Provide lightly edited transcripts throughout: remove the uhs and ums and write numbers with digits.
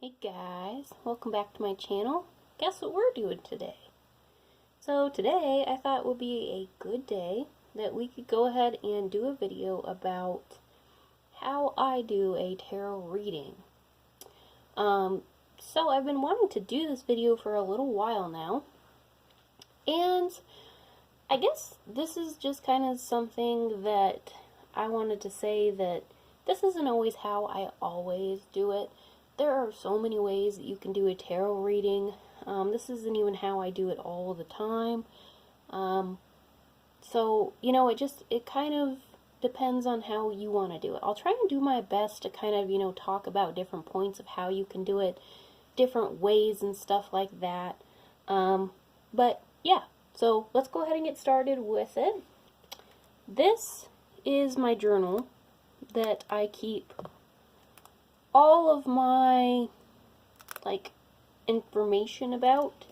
Hey guys, welcome back to my channel. Guess what we're doing today? So today I thought would be a good day that we could go ahead and do a video about how I do a tarot reading. So I've been wanting to do this video for a little while now, and I guess this is just kind of something that I wanted to say that this isn't always how I always do it. There are so many ways that you can do a tarot reading. This isn't even how I do it all the time. So, you know, it kind of depends on how you want to do it. I'll try and do my best to kind of, talk about different points of how you can do it, different ways and stuff like that. But, yeah, so let's go ahead and get started with it. This is my journal that I keep all of my, information about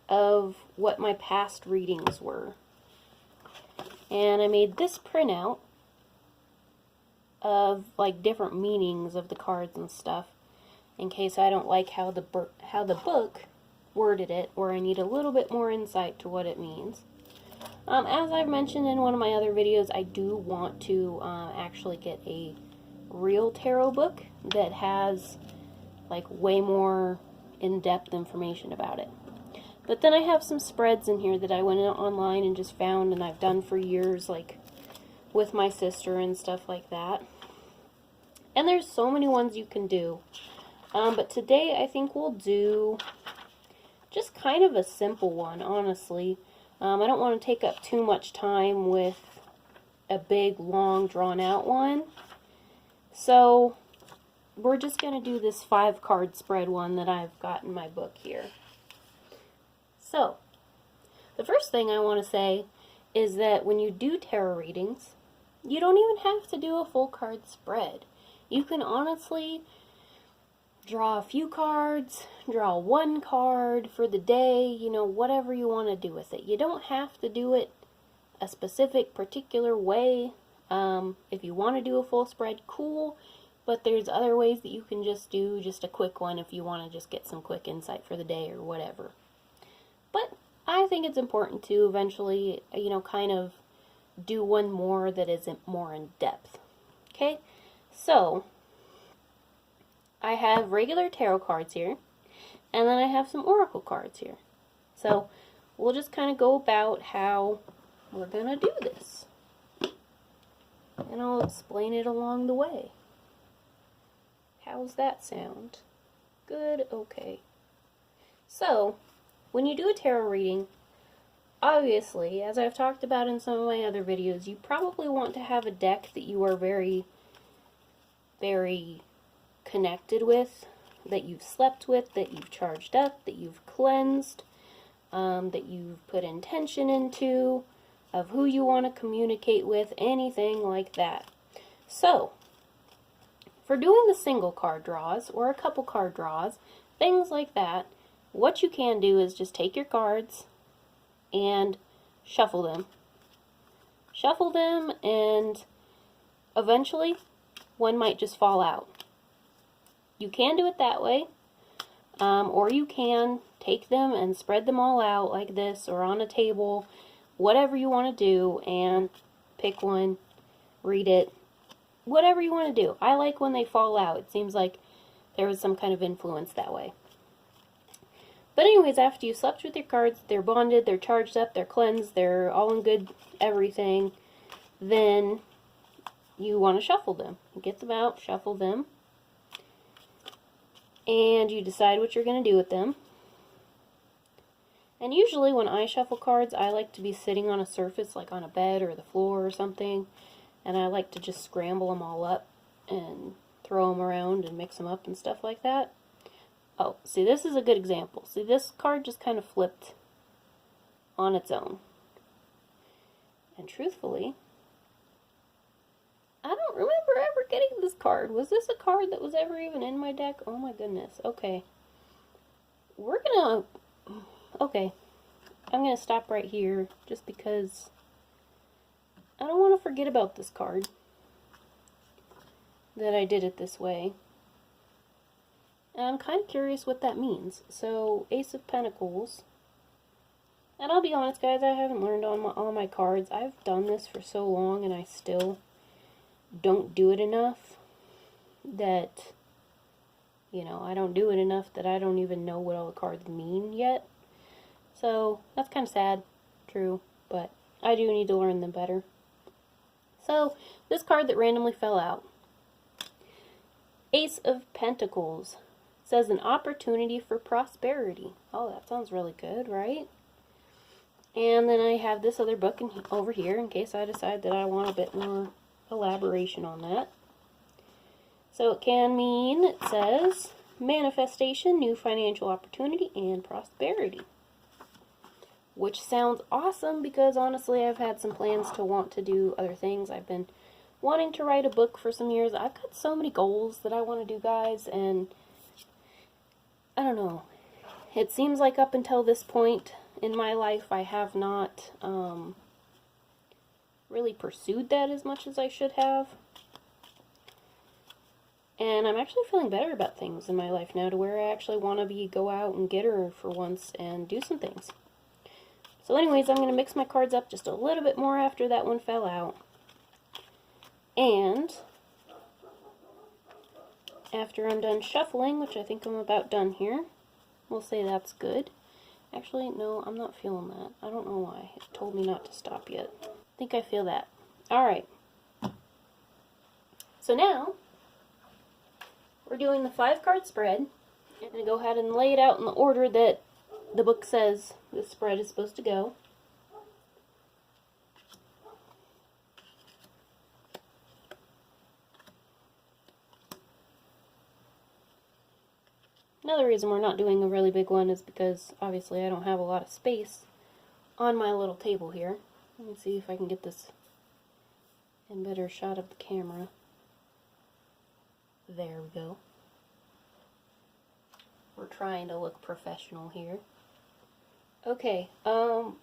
of what my past readings were. And I made this printout of, different meanings of the cards and stuff in case I don't like how the book worded it, or I need a little bit more insight to what it means. As I've mentioned in one of my other videos, I do want to actually get a real tarot book that has way more in-depth information about it. But then I have some spreads in here that I went online and just found, and I've done for years, with my sister and stuff like that. And there's so many ones you can do. But today I think we'll do just kind of a simple one, honestly. I don't want to take up too much time with a big, long, drawn-out one. So, we're just going to do this 5-card spread one that I've got in my book here. So, the first thing I want to say is that when you do tarot readings, you don't even have to do a full card spread. You can honestly draw a few cards, draw one card for the day, whatever you want to do with it. You don't have to do it a specific, particular way. If you want to do a full spread, cool, but there's other ways that you can just do just a quick one if you want to just get some quick insight for the day or whatever. But I think it's important to eventually, kind of do one more that isn't more in depth. Okay, so I have regular tarot cards here, and then I have some oracle cards here. So we'll just kind of go about how we're going to do this. And I'll explain it along the way. How's that sound? Good? Okay. So, when you do a tarot reading, obviously, as I've talked about in some of my other videos, you probably want to have a deck that you are very, very connected with, that you've slept with, that you've charged up, that you've cleansed, that you've put intention into, of who you want to communicate with, anything like that. So, for doing the single card draws, or a couple card draws, things like that, what you can do is just take your cards and shuffle them. Shuffle them, and eventually, one might just fall out. You can do it that way, or you can take them and spread them all out like this, or on a table, whatever you want to do, and pick one, read it, whatever you want to do. I like when they fall out. It seems like there was some kind of influence that way. But anyways, after you slept with your cards, they're bonded, they're charged up, they're cleansed, they're all in good everything, then you want to shuffle them. Get them out, shuffle them, and you decide what you're going to do with them. And usually when I shuffle cards, I like to be sitting on a surface, like on a bed or the floor or something, and I like to just scramble them all up and throw them around and mix them up and stuff like that. Oh, see, this is a good example. See, this card just kind of flipped on its own. And truthfully, I don't remember ever getting this card. Was this a card that was ever even in my deck? Oh my goodness. Okay. Okay, I'm going to stop right here just because I don't want to forget about this card, that I did it this way. And I'm kind of curious what that means. So, Ace of Pentacles. And I'll be honest, guys, I haven't learned on all my cards. I've done this for so long, and I still don't do it enough that, you know, I don't do it enough that I don't even know what all the cards mean yet. So, that's kind of sad, true, but I do need to learn them better. So, this card that randomly fell out, Ace of Pentacles, says an opportunity for prosperity. Oh, that sounds really good, right? And then I have this other book over here in case I decide that I want a bit more elaboration on that. So it can mean, it says, manifestation, new financial opportunity, and prosperity. Which sounds awesome because honestly I've had some plans to want to do other things. I've been wanting to write a book for some years. I've got so many goals that I want to do, guys, and I don't know. It seems like up until this point in my life I have not really pursued that as much as I should have. And I'm actually feeling better about things in my life now to where I actually want to go out and get her for once and do some things. So anyways, I'm going to mix my cards up just a little bit more after that one fell out. And after I'm done shuffling, which I think I'm about done here, we'll say that's good. Actually, no, I'm not feeling that. I don't know why. It told me not to stop yet. I think I feel that. Alright. So now, we're doing the 5-card spread. I'm going to go ahead and lay it out in the order that the book says the spread is supposed to go. Another reason we're not doing a really big one is because obviously I don't have a lot of space on my little table here. Let me see if I can get this in better shot of the camera. There we go. We're trying to look professional here. Okay, so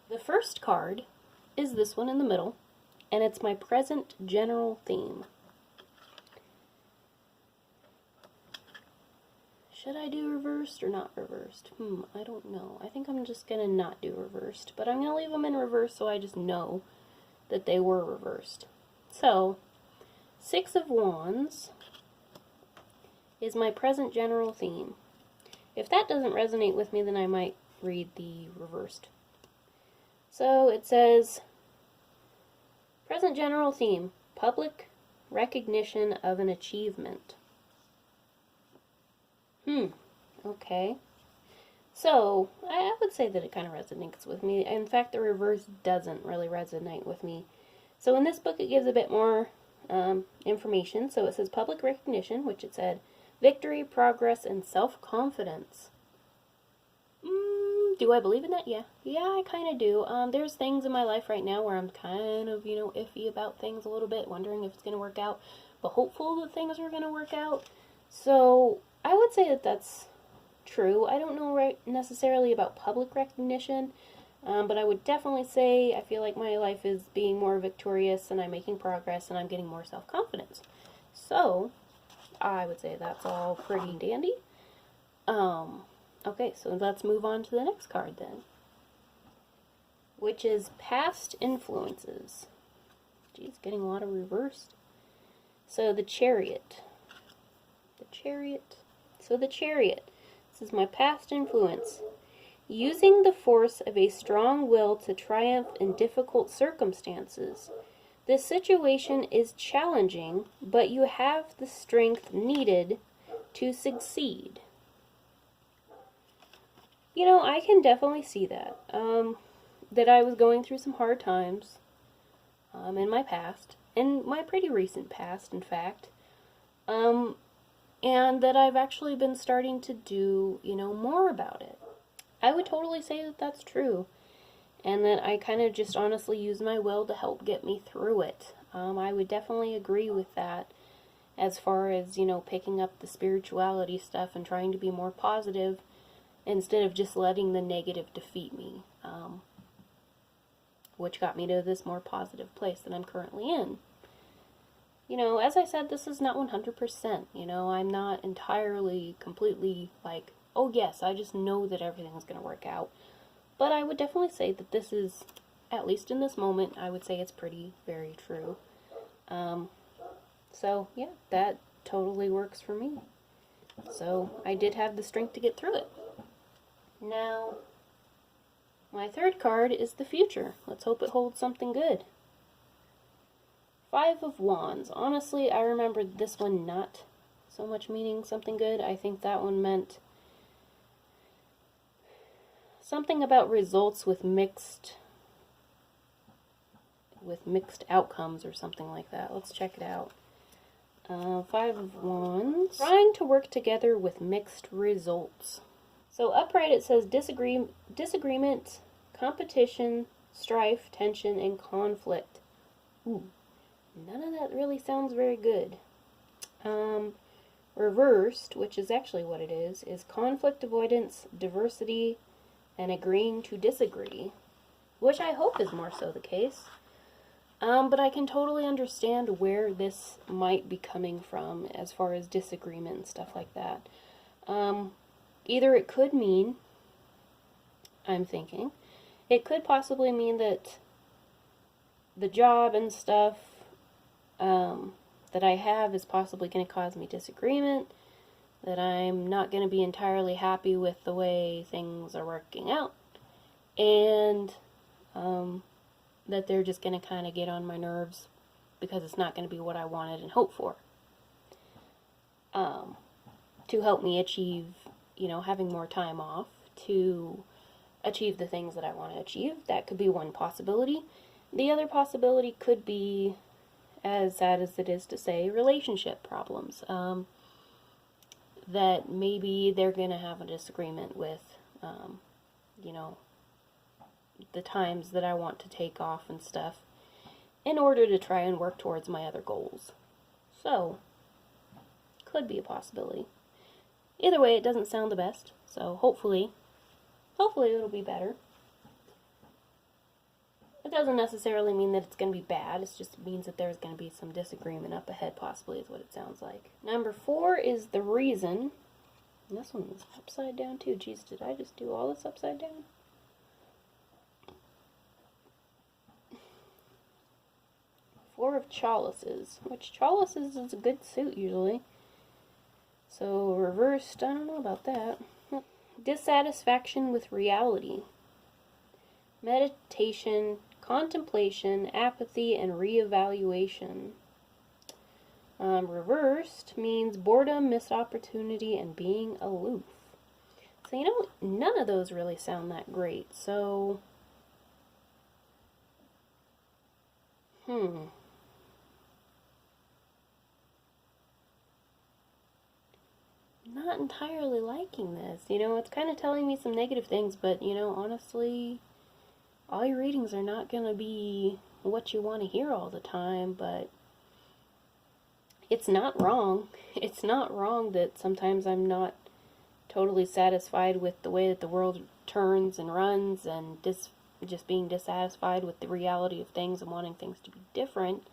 the first card is this one in the middle, and it's my present general theme. Should I do reversed or not reversed? I don't know. I think I'm just gonna not do reversed, but I'm gonna leave them in reverse so I just know that they were reversed. So, 6 of Wands is my present general theme. If that doesn't resonate with me, then I might read the reversed. So it says, present general theme, public recognition of an achievement. Okay. So, I would say that it kind of resonates with me. In fact, the reverse doesn't really resonate with me. So in this book, it gives a bit more information. So it says public recognition, which it said, victory, progress, and self-confidence. Do I believe in that? Yeah. Yeah, I kind of do. There's things in my life right now where I'm kind of, iffy about things a little bit, wondering if it's going to work out, but hopeful that things are going to work out. So, I would say that that's true. I don't know necessarily about public recognition, but I would definitely say I feel like my life is being more victorious and I'm making progress and I'm getting more self-confidence. So, I would say that's all pretty dandy. Okay, so let's move on to the next card then, which is past influences. Geez, getting a lot of reversed. So the Chariot. So the Chariot. This is my past influence. Using the force of a strong will to triumph in difficult circumstances. This situation is challenging, but you have the strength needed to succeed. I can definitely see that. That I was going through some hard times in my past, in my pretty recent past, in fact. And that I've actually been starting to do, more about it. I would totally say that that's true. And that I kind of just honestly use my will to help get me through it. I would definitely agree with that as far as, picking up the spirituality stuff and trying to be more positive instead of just letting the negative defeat me. Which got me to this more positive place that I'm currently in. you know, as I said, this is not 100%. You know, I'm not entirely, completely like, oh yes, I just know that everything's going to work out. But I would definitely say that this is, at least in this moment, I would say it's pretty, very true. So, yeah, that totally works for me. So, I did have the strength to get through it. Now, my third card is the future. Let's hope it holds something good. Five of Wands. Honestly, I remember this one not so much meaning something good. I think that one meant something about results with mixed outcomes or something like that. Let's check it out. Five of Wands. Trying to work together with mixed results. So upright it says disagreement, competition, strife, tension, and conflict. Ooh, none of that really sounds very good. Reversed, which is actually what it is conflict avoidance, diversity, and agreeing to disagree, which I hope is more so the case. But I can totally understand where this might be coming from as far as disagreement and stuff like that. Either it could mean, I'm thinking, it could possibly mean that the job and stuff that I have is possibly going to cause me disagreement, that I'm not going to be entirely happy with the way things are working out, and that they're just going to kind of get on my nerves because it's not going to be what I wanted and hoped for. To help me achieve, you know, having more time off to achieve the things that I want to achieve. That could be one possibility. The other possibility could be, as sad as it is to say, relationship problems. That maybe they're going to have a disagreement with, you know, the times that I want to take off and stuff in order to try and work towards my other goals. So, could be a possibility. Either way, it doesn't sound the best, so hopefully it'll be better. It doesn't necessarily mean that it's going to be bad, it just means that there's going to be some disagreement up ahead, possibly, is what it sounds like. Number 4 is the reason. And this one is upside down too. Jeez, did I just do all this upside down? Four of Chalices, which Chalices is a good suit usually. So reversed, I don't know about that. Dissatisfaction with reality. Meditation, contemplation, apathy, and reevaluation. Reversed means boredom, missed opportunity, and being aloof. So, you know, none of those really sound that great. So, not entirely liking this. You know, it's kind of telling me some negative things, but, you know, honestly, all your readings are not going to be what you want to hear all the time, but it's not wrong. It's not wrong that sometimes I'm not totally satisfied with the way that the world turns and runs, and just being dissatisfied with the reality of things and wanting things to be different.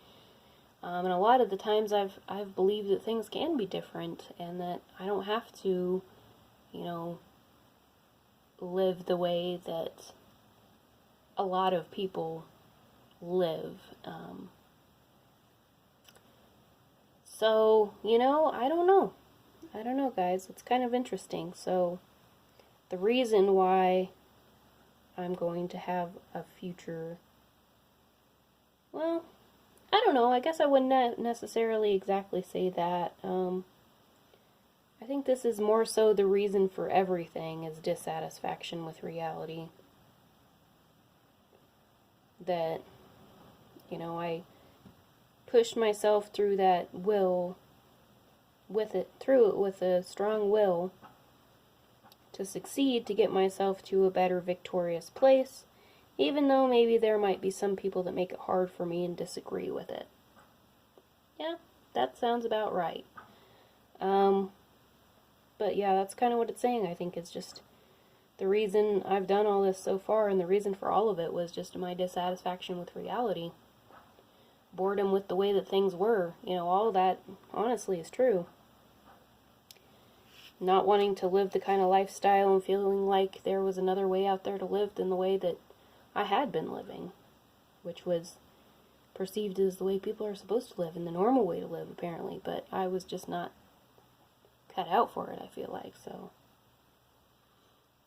And a lot of the times I've believed that things can be different and that I don't have to, you know, live the way that a lot of people live. So, you know, I don't know. I don't know, guys. It's kind of interesting. So, the reason why I'm going to have a future, well, I don't know. I guess I wouldn't necessarily exactly say that. I think this is more so the reason for everything is dissatisfaction with reality. That, you know, I pushed myself through that will, with a strong will to succeed, to get myself to a better, victorious place, even though maybe there might be some people that make it hard for me and disagree with it. Yeah, that sounds about right. But yeah, that's kind of what it's saying. I think it's just the reason I've done all this so far, and the reason for all of it was just my dissatisfaction with reality. boredom with the way that things were. You know, all of that honestly is true. Not wanting to live the kind of lifestyle and feeling like there was another way out there to live than the way that I had been living, which was perceived as the way people are supposed to live and the normal way to live, apparently, but I was just not cut out for it, I feel like. So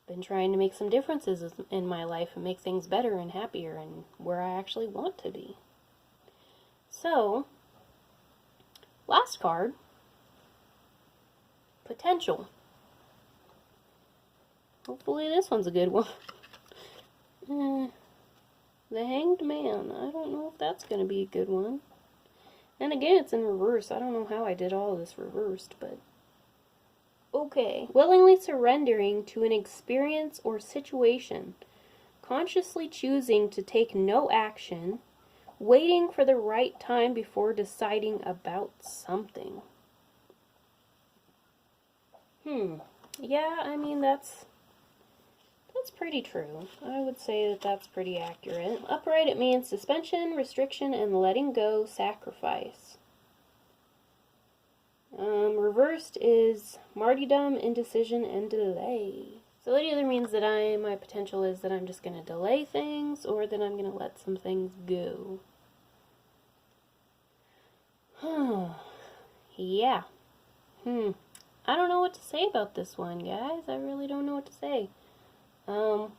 been trying to make some differences in my life and make things better and happier and where I actually want to be. So, last card, potential. Hopefully this one's a good one. The Hanged Man. I don't know if that's going to be a good one. And again, it's in reverse. I don't know how I did all of this reversed, but okay. Willingly surrendering to an experience or situation, consciously choosing to take no action, waiting for the right time before deciding about something. Yeah, I mean, that's pretty true. I would say that that's pretty accurate. Upright, it means suspension, restriction, and letting go, sacrifice. Reversed is martyrdom, indecision, and delay. So it either means that my potential is that I'm just going to delay things, or that I'm going to let some things go. Yeah. I don't know what to say about this one, guys. I really don't know what to say. My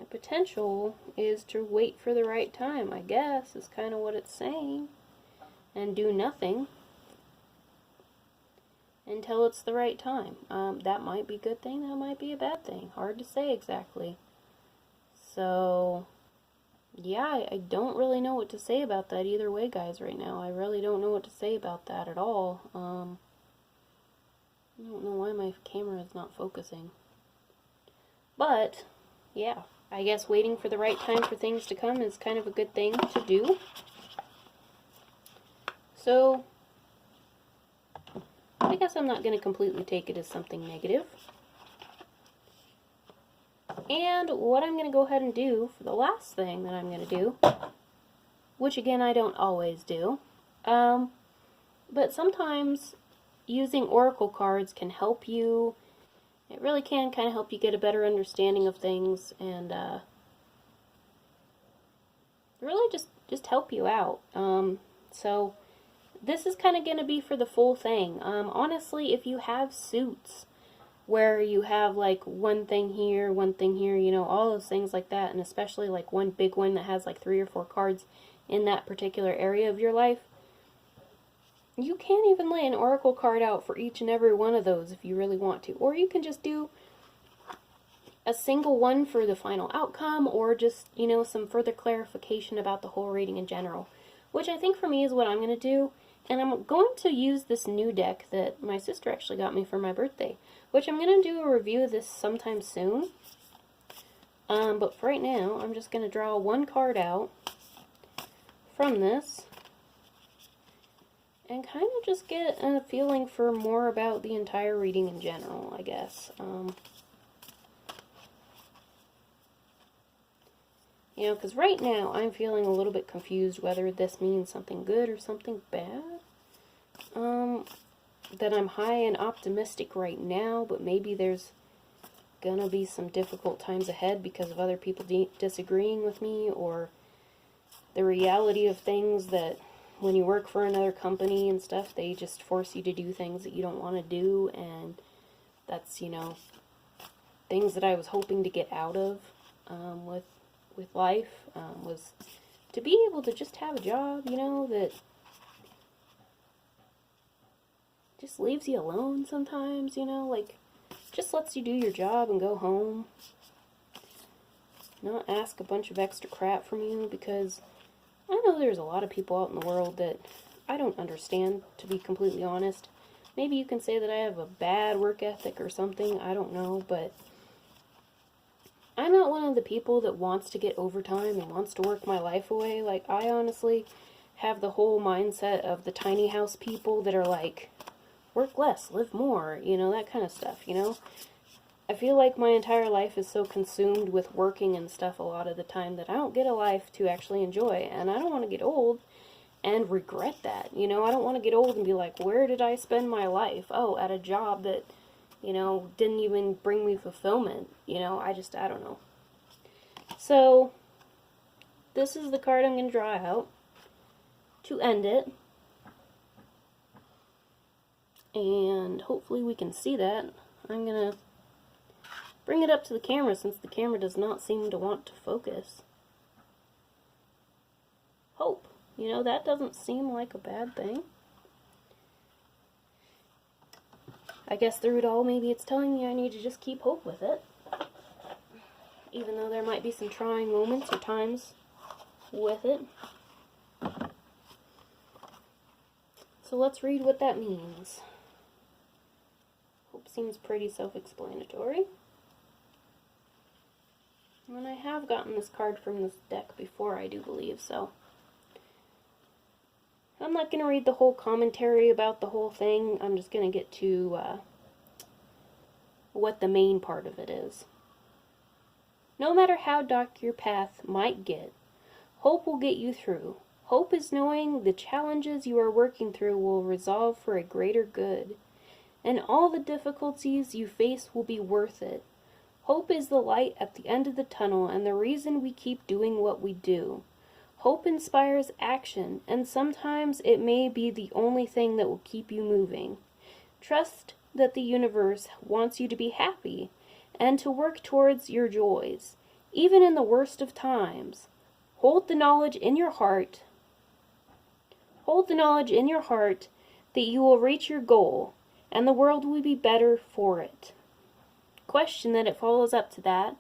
potential is to wait for the right time, I guess, is kind of what it's saying. And do nothing until it's the right time. That might be a good thing, that might be a bad thing. Hard to say exactly. So, yeah, I don't really know what to say about that either way, guys, right now. I really don't know what to say about that at all. I don't know why my camera is not focusing. But, yeah, I guess waiting for the right time for things to come is kind of a good thing to do. So, I guess I'm not going to completely take it as something negative. And what I'm going to go ahead and do for the last thing that I'm going to do, which again I don't always do, but sometimes using oracle cards can help you. It really can kind of help you get a better understanding of things and really just help you out. So this is kind of going to be for the full thing. Honestly, if you have suits where you have like one thing here, you know, all those things like that, and especially like one big one that has like 3 or 4 cards in that particular area of your life, you can even lay an oracle card out for each and every one of those if you really want to. Or you can just do a single one for the final outcome, or just, you know, some further clarification about the whole reading in general, which I think for me is what I'm going to do. And I'm going to use this new deck that my sister actually got me for my birthday, which I'm going to do a review of this sometime soon. But for right now, I'm just going to draw one card out from this and kind of just get a feeling for more about the entire reading in general, I guess. You know, because right now I'm feeling a little bit confused whether this means something good or something bad. That I'm high and optimistic right now, but maybe there's gonna be some difficult times ahead because of other people disagreeing with me, or the reality of things that when you work for another company and stuff, they just force you to do things that you don't want to do, and that's, you know, things that I was hoping to get out of with life, was to be able to just have a job, you know, that just leaves you alone sometimes, you know, like, just lets you do your job and go home. Not ask a bunch of extra crap from you, because I know there's a lot of people out in the world that I don't understand, to be completely honest. Maybe you can say that I have a bad work ethic or something, I don't know, but I'm not one of the people that wants to get overtime and wants to work my life away. Like, I honestly have the whole mindset of the tiny house people that are like, work less, live more, you know, that kind of stuff, you know? I feel like my entire life is so consumed with working and stuff a lot of the time that I don't get a life to actually enjoy, and I don't want to get old and regret that. You know, I don't want to get old and be like, where did I spend my life? Oh, at a job that, you know, didn't even bring me fulfillment. You know, I don't know. So, this is the card I'm going to draw out to end it. And hopefully we can see that. I'm going to bring it up to the camera since the camera does not seem to want to focus. Hope. You know, that doesn't seem like a bad thing. I guess through it all, maybe it's telling me I need to just keep hope with it. Even though there might be some trying moments or times with it. So let's read what that means. Hope seems pretty self-explanatory. And I have gotten this card from this deck before, I do believe, so I'm not going to read the whole commentary about the whole thing. I'm just going to get to what the main part of it is. No matter how dark your path might get, hope will get you through. Hope is knowing the challenges you are working through will resolve for a greater good, and all the difficulties you face will be worth it. Hope is the light at the end of the tunnel and the reason we keep doing what we do. Hope inspires action, and sometimes it may be the only thing that will keep you moving. Trust that the universe wants you to be happy and to work towards your joys, even in the worst of times. Hold the knowledge in your heart. Hold the knowledge in your heart that you will reach your goal, and the world will be better for it. Question that it follows up to that.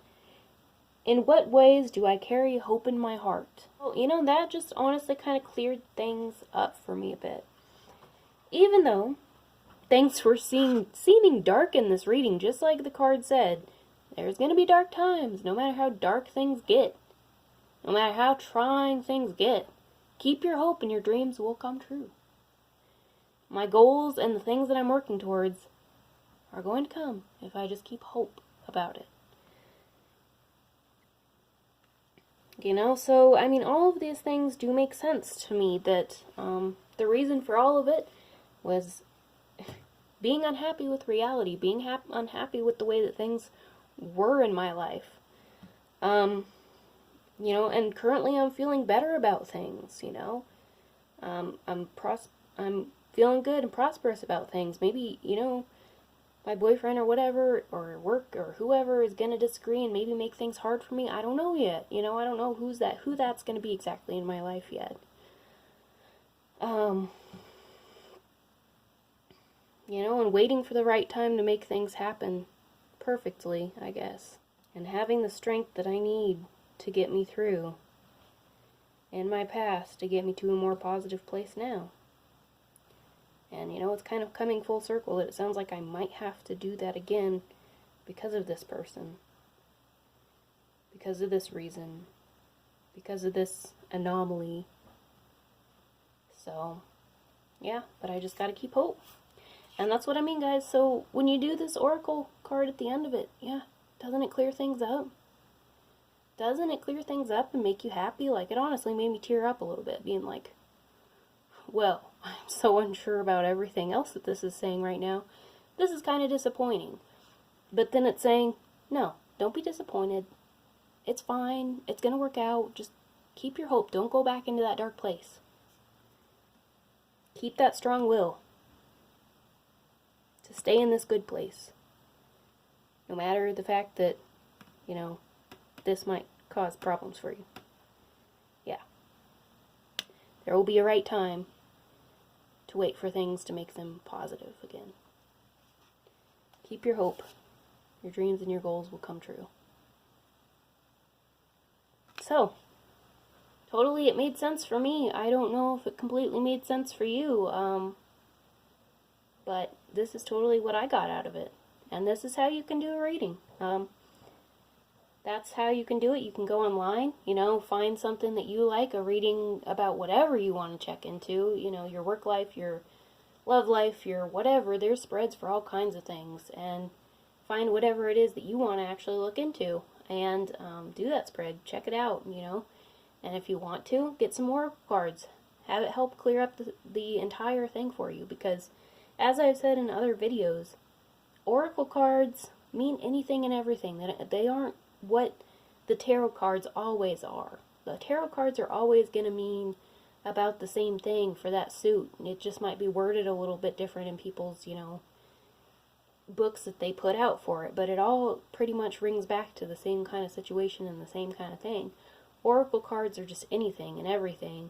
In what ways do I carry hope in my heart? Well, you know, that just honestly kind of cleared things up for me a bit. Even though things were seeming dark in this reading, just like the card said, there's going to be dark times, no matter how dark things get. No matter how trying things get. Keep your hope and your dreams will come true. My goals and the things that I'm working towards are going to come if I just keep hope about it. You know, so, I mean, all of these things do make sense to me, that the reason for all of it was being unhappy with reality, being unhappy with the way that things were in my life. You know, and currently I'm feeling better about things, you know. I'm feeling good and prosperous about things. Maybe, you know, my boyfriend or whatever, or work, or whoever is going to disagree and maybe make things hard for me. I don't know yet. You know, I don't know who that's going to be exactly in my life yet. You know, and waiting for the right time to make things happen perfectly, I guess. And having the strength that I need to get me through in my past to get me to a more positive place now. And, you know, it's kind of coming full circle that it sounds like I might have to do that again because of this person. Because of this reason. Because of this anomaly. So, yeah, but I just gotta keep hope. And that's what I mean, guys. So, when you do this oracle card at the end of it, yeah, doesn't it clear things up? Doesn't it clear things up and make you happy? Like, it honestly made me tear up a little bit, being like, well, I'm so unsure about everything else that this is saying right now. This is kind of disappointing. But then it's saying, no, don't be disappointed. It's fine. It's going to work out. Just keep your hope. Don't go back into that dark place. Keep that strong will to stay in this good place. No matter the fact that, you know, this might cause problems for you. Yeah. There will be a right time to wait for things to make them positive again. Keep your hope. Your dreams and your goals will come true. So, totally it made sense for me. I don't know if it completely made sense for you. But this is totally what I got out of it. And this is how you can do a reading. That's how you can do it. You can go online, you know, find something that you like, a reading about whatever you want to check into, you know, your work life, your love life, your whatever. There's spreads for all kinds of things, and find whatever it is that you want to actually look into and do that spread. Check it out, you know. And if you want to, get some more cards. Have it help clear up the entire thing for you, because as I've said in other videos, oracle cards mean anything and everything. They aren't what the tarot cards always are. The tarot cards are always going to mean about the same thing for that suit. It just might be worded a little bit different in people's, you know, books that they put out for it, but it all pretty much rings back to the same kind of situation and the same kind of thing. Oracle cards are just anything and everything,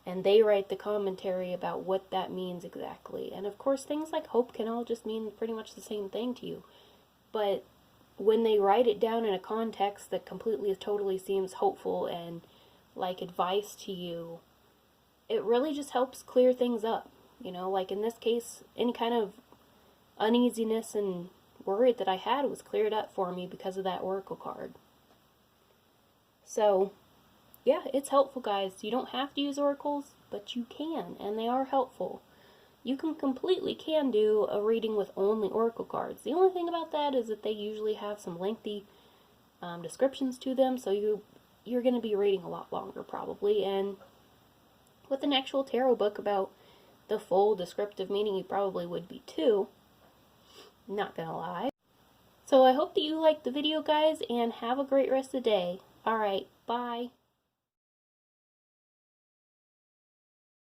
and they write the commentary about what that means exactly. And of course, things like hope can all just mean pretty much the same thing to you, but when they write it down in a context that completely, totally seems hopeful and like advice to you, it really just helps clear things up. You know, like in this case, any kind of uneasiness and worry that I had was cleared up for me because of that oracle card. So, yeah, it's helpful, guys. You don't have to use oracles, but you can, and they are helpful. You completely can do a reading with only oracle cards. The only thing about that is that they usually have some lengthy descriptions to them, so you're going to be reading a lot longer probably, and with an actual tarot book about the full descriptive meaning, you probably would be too. Not gonna lie. So I hope that you liked the video, guys, and have a great rest of the day. Alright, bye.